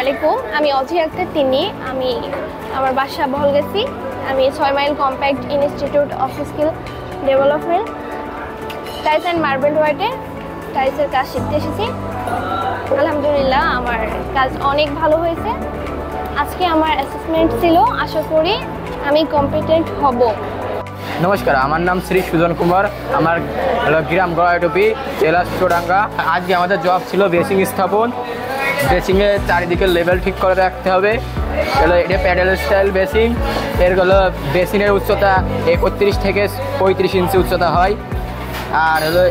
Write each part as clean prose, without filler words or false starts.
আলাইকুম, আমি অজিয়া আক্তার তিনি। আমি আমার বাসা বহলগাছি। আমি 6 mile compact institute of skill development tiles and marble ওয়ার্ডে টাইলসের কাজ শিখতে এসেছি। আলহামদুলিল্লাহ আমার কাজ অনেক ভালো হয়েছে। আজকে আমার অ্যাসেসমেন্ট ছিল, আশা করি আমি কম্পিটেন্ট হব। নমস্কার, আমার নাম শ্রী সুজন কুমার। আমার গ্রাম গড়াইটুপি, জেলা চুয়াডাঙ্গা। আজকে আমাদের জব ছিল বেসিং স্থাপন। বেসিংয়ের চারিদিকে লেভেল ঠিক করে রাখতে হবে। এটা প্যাডেল স্টাইল বেসিং। এর হলো বেসিনের উচ্চতা 31 থেকে 35 ইঞ্চি উচ্চতা হয়। আর হলো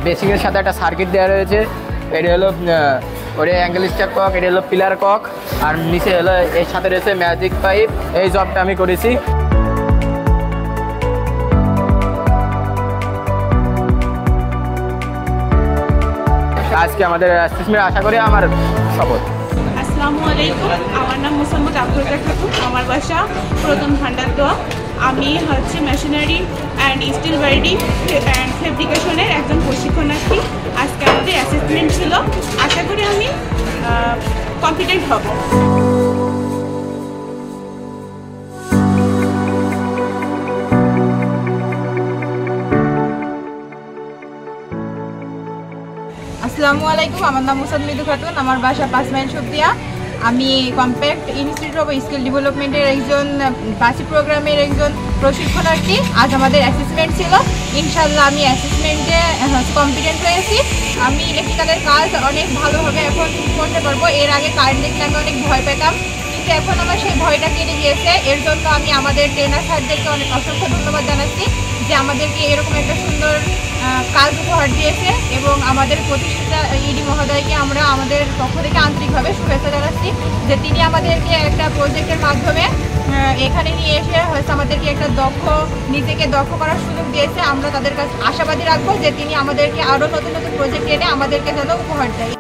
বেসিংয়ের সাথে একটা সার্কিট দেওয়া রয়েছে। এটা হলো ওটা অ্যাঙ্গেল স্টার কক, এটা হলো পিলার কক, আর নিচে হলো এর সাথে রয়েছে ম্যাজিক পাইপ। এই জবটা আমি করেছি। আজকে আমাদের অ্যাসেসমেন্ট আশা করি আমার শপথ। আসসালামু আলাইকুম, আমার নাম মোসাম্মদ আফরোজা খাতুন। আমার বাসা প্রথম ভান্ডারদোয়া। আমি machinery and steel welding and ফেব্রিকেশনের একজন প্রশিক্ষণার্থী। আজকে আমাদের অ্যাসেসমেন্ট ছিল, আশা করি আমি কম্পিটেন্ট হব। আসসালামু আলাইকুম, আমার নাম মুসাদ মৃদু খাতুন। আমার বাসা 5 মাইল সবদিয়া। আমি কম্প্যাক্ট ইনস্টিটিউট অফ স্কিল ডেভেলপমেন্টের একজন বাসি প্রোগ্রামের একজন প্রশিক্ষণার্থী। আজ আমাদের অ্যাসেসমেন্ট ছিল। ইনশাল্লাহ আমি অ্যাসেসমেন্টে কম্পিটেন্ট হয়েছি। আমি ইলেকট্রিক্যালের কাজ অনেক ভালোভাবে এখন করতে পারবো। এর আগে কারেন্ট দেখলে আমি অনেক ভয় পেতাম, কিন্তু এখন আমার সেই ভয়টা কেটে গিয়েছে। এর জন্য আমি আমাদের ট্রেনার স্যারদেরকে অনেক অসংখ্য ধন্যবাদ জানাচ্ছি যে আমাদেরকে এরকম একটা সুন্দর কাজ উপহার দিয়েছে, এবং আমাদের প্রতিষ্ঠাতা ইডি মহোদয়কে আমরা আমাদের পক্ষ থেকে আন্তরিকভাবে শুভেচ্ছা জানাচ্ছি যে তিনি আমাদেরকে একটা প্রজেক্টের মাধ্যমে এখানে নিয়ে এসে হয়তো আমাদেরকে একটা নিজেকে দক্ষ করার সুযোগ দিয়েছে। আমরা তাদের কাছে আশাবাদী রাখবো যে তিনি আমাদেরকে আরও নতুন নতুন প্রজেক্ট এনে আমাদেরকে যেন উপহার দেয়।